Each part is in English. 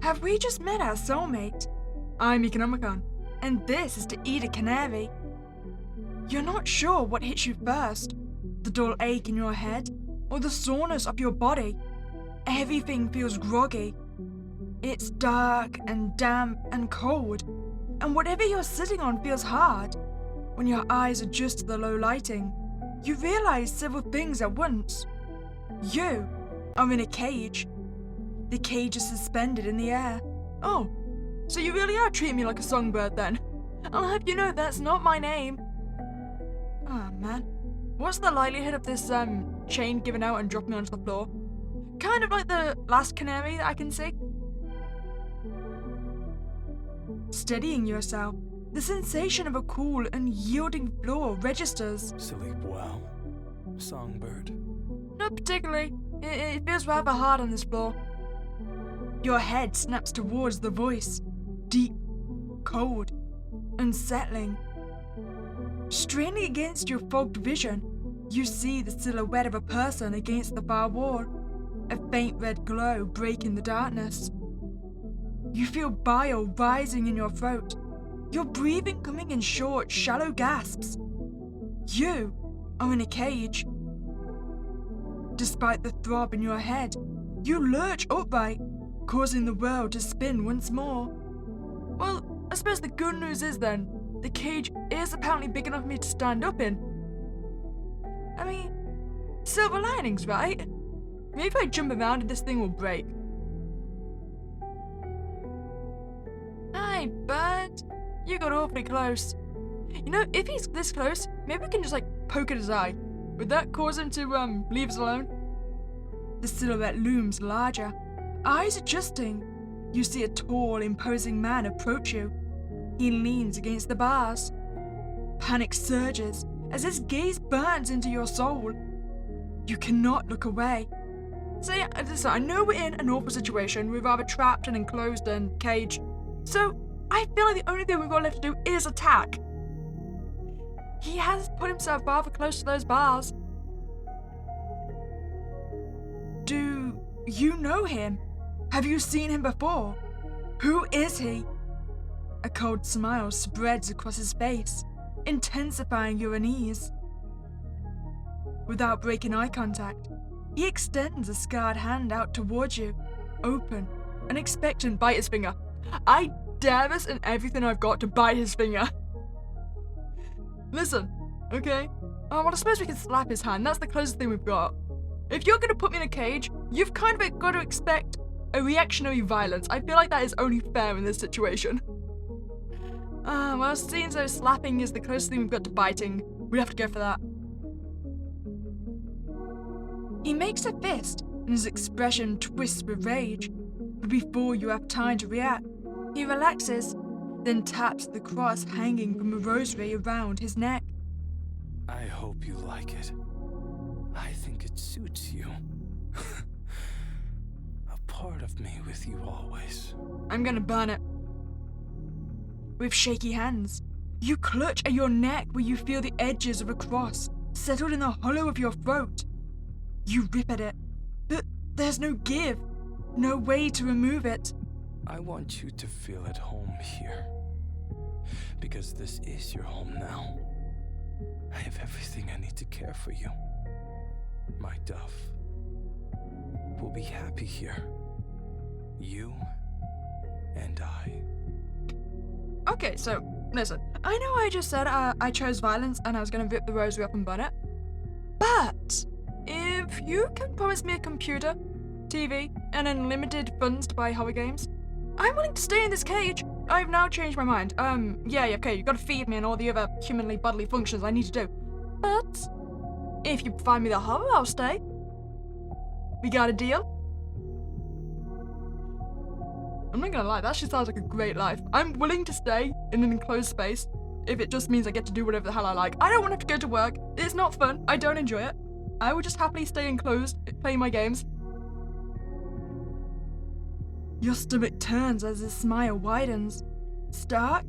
Have we just met our soulmate? I'm Economicon, and this is to eat a canary. You're not sure what hits you first, the dull ache in your head, or the soreness of your body. Everything feels groggy. It's dark and damp and cold, and whatever you're sitting on feels hard. When your eyes adjust to the low lighting, you realize several things at once. You are in a cage. The cage is suspended in the air. Oh, so you really are treating me like a songbird then? I'll have you know that's not my name. Oh man, what's the likelihood of this chain giving out and dropping me onto the floor? Kind of like the last canary that I can see. Steadying yourself, the sensation of a cool and yielding floor registers. Sleep well, songbird. Not particularly. It feels rather hard on this floor. Your head snaps towards the voice. Deep, cold, unsettling. Straining against your fogged vision, you see the silhouette of a person against the far wall, a faint red glow breaking the darkness. You feel bile rising in your throat, your breathing coming in short, shallow gasps. You are in a cage. Despite the throb in your head, you lurch upright, causing the world to spin once more. Well, I suppose the good news is then, the cage is apparently big enough for me to stand up in. I mean, silver linings, right? Maybe if I jump around this thing will break. Hi, bird. You got awfully close. You know, if he's this close, maybe we can just poke at his eye. Would that cause him to leave us alone? The silhouette looms larger, eyes adjusting. You see a tall, imposing man approach you. He leans against the bars. Panic surges as his gaze burns into your soul. You cannot look away. So yeah, listen, I know we're in an awful situation. We're rather trapped and enclosed and caged. So I feel like the only thing we've got left to do is attack. He has put himself rather close to those bars. Do you know him? Have you seen him before? Who is he? A cold smile spreads across his face, intensifying your unease. Without breaking eye contact, he extends a scarred hand out towards you, open and expectant. Bite his finger. I dare this and everything I've got to bite his finger. Listen, okay? Well, I suppose we can slap his hand. That's the closest thing we've got. If you're going to put me in a cage, you've kind of got to expect a reactionary violence. I feel like that is only fair in this situation. Well, seeing though slapping is the closest thing we've got to biting, we have to go for that. He makes a fist, and his expression twists with rage. But before you have time to react, he relaxes, then taps the cross hanging from a rosary around his neck. I hope you like it. I think it suits you. A part of me with you always. I'm gonna burn it. With shaky hands, you clutch at your neck where you feel the edges of a cross settled in the hollow of your throat. You rip at it, but there's no give, no way to remove it. I want you to feel at home here. Because this is your home now. I have everything I need to care for you. My dove. We'll be happy here. You and I. Okay, so, listen. I know I just said I chose violence and I was gonna rip the rosary up and burn it. But, if you can promise me a computer, TV, and unlimited funds to buy horror games, I'm willing to stay in this cage. I've now changed my mind. Yeah, okay, you gotta feed me and all the other humanly bodily functions I need to do. But, if you provide me the horror, I'll stay. We got a deal? I'm not gonna lie, that actually sounds like a great life. I'm willing to stay in an enclosed space if it just means I get to do whatever the hell I like. I don't want to have to go to work. It's not fun. I don't enjoy it. I would just happily stay enclosed, playing my games. Your stomach turns as his smile widens. Stark,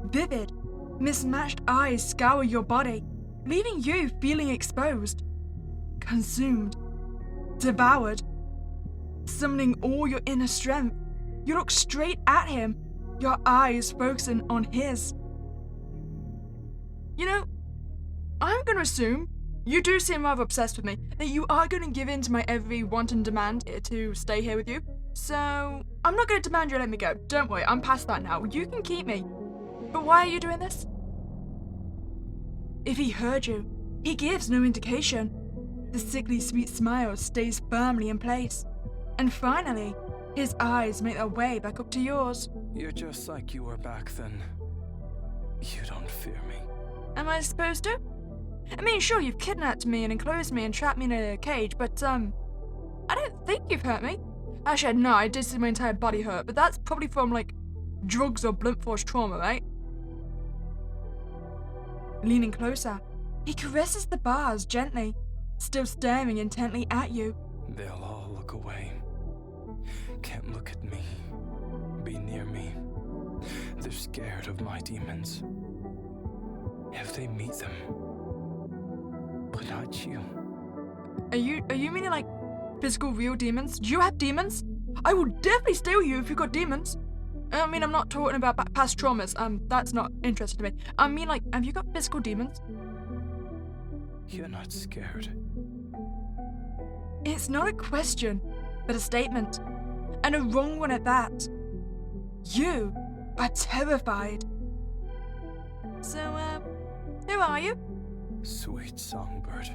vivid, mismatched eyes scour your body, leaving you feeling exposed, consumed, devoured. Summoning all your inner strength, You look straight at him, your eyes focusing on his. You know, I'm gonna assume you do seem rather obsessed with me, that you are gonna give in to my every want and demand to stay here with you. So, I'm not gonna demand you let me go. Don't worry, I'm past that now. You can keep me. But why are you doing this? If he heard you, he gives no indication. The sickly sweet smile stays firmly in place. And finally, his eyes make their way back up to yours. You're just like you were back then. You don't fear me. Am I supposed to? I mean, sure, you've kidnapped me and enclosed me and trapped me in a cage, but, I don't think you've hurt me. Actually, no, I did see my entire body hurt, but that's probably from, like, drugs or blunt force trauma, right? Leaning closer, he caresses the bars gently, still staring intently at you. They'll all look away. Can't look at me. Be near me. They're scared of my demons. If they meet them. But not you. Are you meaning like physical real demons? Do you have demons? I will definitely stay with you if you've got demons. I mean, I'm not talking about past traumas. That's not interesting to me. I mean, like, have you got physical demons? You're not scared. It's not a question, but a statement. And a wrong one at that. You are terrified. So, who are you? Sweet songbird.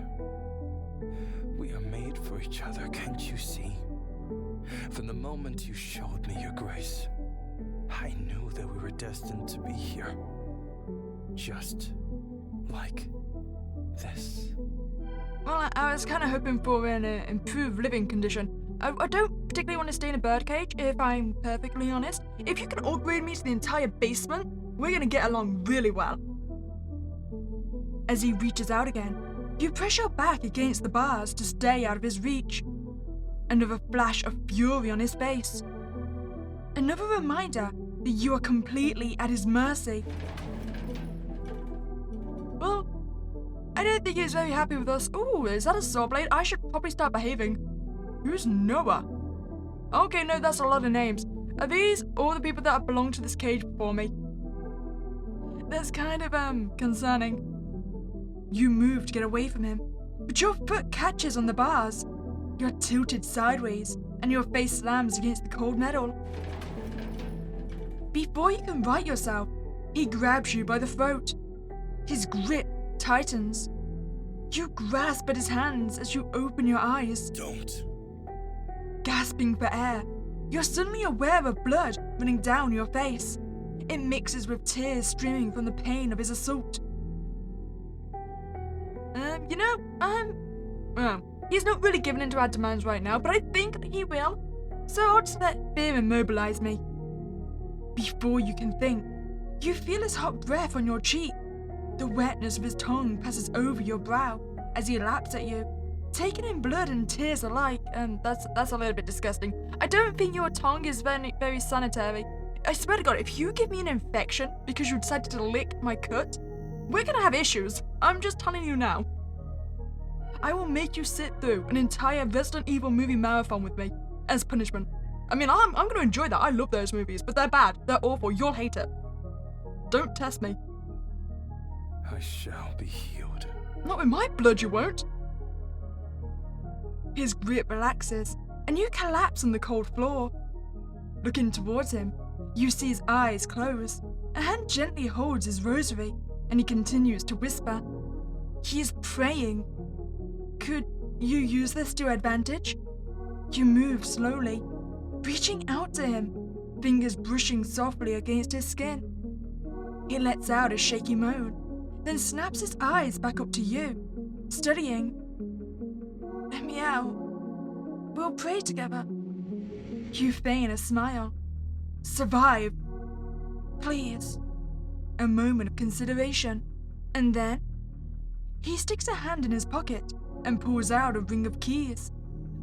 We are made for each other, can't you see? From the moment you showed me your grace, I knew that we were destined to be here. Just like this. Well, I was kind of hoping for an improved living condition. I don't particularly want to stay in a birdcage, if I'm perfectly honest. If you can upgrade me to the entire basement, we're gonna get along really well. As he reaches out again, you press your back against the bars to stay out of his reach. Another flash of fury on his face. Another reminder that you are completely at his mercy. Well, I don't think he's very happy with us. Ooh, is that a saw blade? I should probably start behaving. Who's Noah? Okay, no, that's a lot of names. Are these all the people that have belonged to this cage before me? That's kind of, concerning. You move to get away from him, but your foot catches on the bars. You're tilted sideways, and your face slams against the cold metal. Before you can right yourself, he grabs you by the throat. His grip tightens. You grasp at his hands as you open your eyes. Don't. Gasping for air, you're suddenly aware of blood running down your face. It mixes with tears streaming from the pain of his assault. He's not really giving in to our demands right now, but I think that he will. So I'll just let fear immobilize me. Before you can think, you feel his hot breath on your cheek. The wetness of his tongue passes over your brow as he laps at you, taking in blood and tears alike, and that's a little bit disgusting. I don't think your tongue is very sanitary. I swear to God, if you give me an infection because you decided to lick my cut, we're gonna have issues. I'm just telling you now. I will make you sit through an entire Resident Evil movie marathon with me as punishment. I mean, I'm gonna enjoy that. I love those movies, but they're bad. They're awful. You'll hate it. Don't test me. I shall be healed. Not with my blood, you won't. His grip relaxes, and you collapse on the cold floor. Looking towards him, you see his eyes close. A hand gently holds his rosary, and he continues to whisper. He is praying. Could you use this to your advantage? You move slowly, reaching out to him, fingers brushing softly against his skin. He lets out a shaky moan, then snaps his eyes back up to you, studying. Let me out. We'll pray together. You feign a smile. Survive. Please. A moment of consideration, and then he sticks a hand in his pocket and pulls out a ring of keys.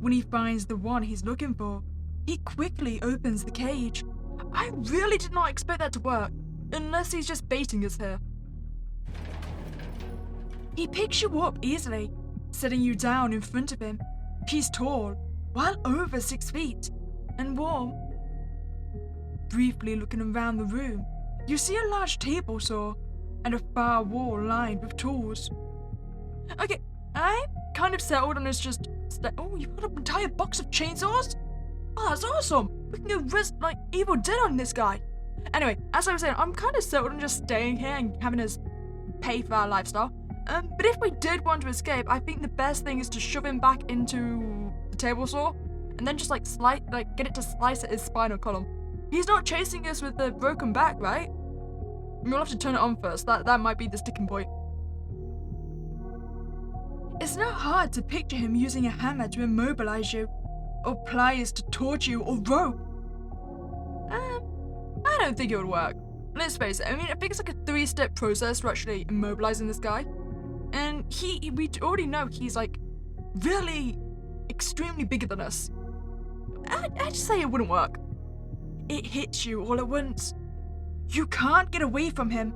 When he finds the one he's looking for, he quickly opens the cage. I really did not expect that to work, unless he's just baiting us here. He picks you up easily, setting you down in front of him. He's tall, well over 6 feet, and warm. Briefly looking around the room, you see a large table saw and a far wall lined with tools. Okay, I'm kind of settled on this just... oh, you've got an entire box of chainsaws? Oh, that's awesome! We can go risk, like, Evil Dead on this guy. Anyway, as I was saying, I'm kind of settled on just staying here and having us pay for our lifestyle. But if we did want to escape, I think the best thing is to shove him back into the table saw and then just, like, get it to slice at his spinal column. He's not chasing us with the broken back, right? We'll have to turn it on first. That might be the sticking point. It's not hard to picture him using a hammer to immobilize you, or pliers to torture you, or rope. I don't think it would work. Let's face it, I mean, I think it's like a 3-step process for actually immobilizing this guy. And we already know he's like really extremely bigger than us. I'd just say it wouldn't work. It hits you all at once. You can't get away from him.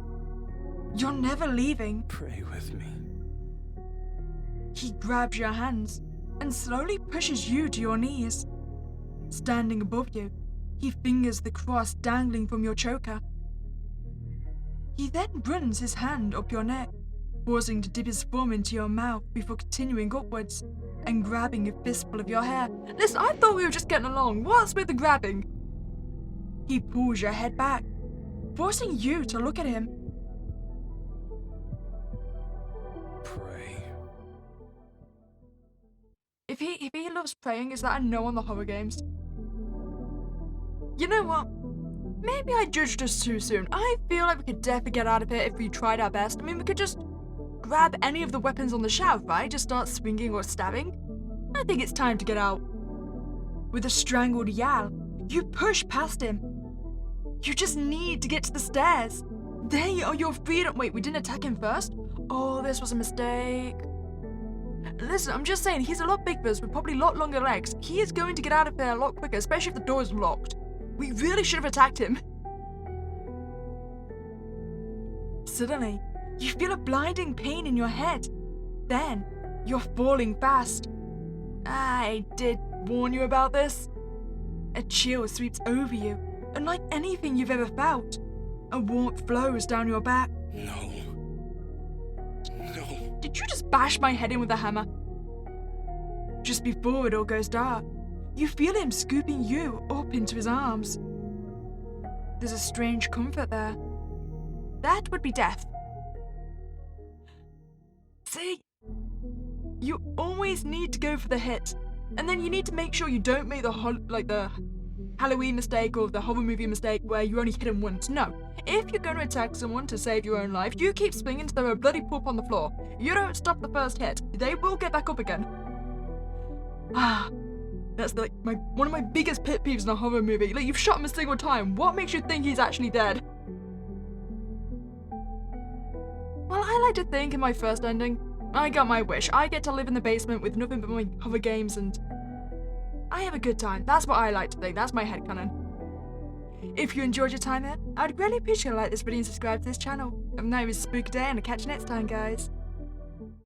You're never leaving. Pray with me. He grabs your hands and slowly pushes you to your knees. Standing above you, he fingers the cross dangling from your choker. He then runs his hand up your neck, pausing to dip his thumb into your mouth before continuing upwards and grabbing a fistful of your hair. Listen, I thought we were just getting along. What's with the grabbing? He pulls your head back, forcing you to look at him. Pray. If he loves praying, is that a no on the horror games? You know what? Maybe I judged us too soon. I feel like we could definitely get out of here if we tried our best. I mean, we could just grab any of the weapons on the shelf, right? Just start swinging or stabbing. I think it's time to get out. With a strangled yowl, you push past him. You just need to get to the stairs. There are your freedom. Wait, we didn't attack him first? Oh, this was a mistake. Listen, I'm just saying, he's a lot bigger than us with probably a lot longer legs. He is going to get out of there a lot quicker, especially if the door is locked. We really should have attacked him. Suddenly, you feel a blinding pain in your head. Then, you're falling fast. I did warn you about this. A chill sweeps over you, unlike anything you've ever felt. A warmth flows down your back. No. No. Did you just bash my head in with a hammer? Just before it all goes dark, you feel him scooping you up into his arms. There's a strange comfort there. That would be death. See? You always need to go for the hit. And then you need to make sure you don't make the Halloween mistake or the horror movie mistake where you only hit him once. No. If you're going to attack someone to save your own life, you keep swinging till they're a bloody poop on the floor. You don't stop the first hit. They will get back up again. That's like one of my biggest pet peeves in a horror movie. Like, you've shot him a single time. What makes you think he's actually dead? Well, I like to think in my first ending, I got my wish. I get to live in the basement with nothing but my horror games and I have a good time. That's what I like to think. That's my headcanon. If you enjoyed your time here, I'd really appreciate you like this video and subscribe to this channel. Have a nice spooky day and I'll catch you next time, guys.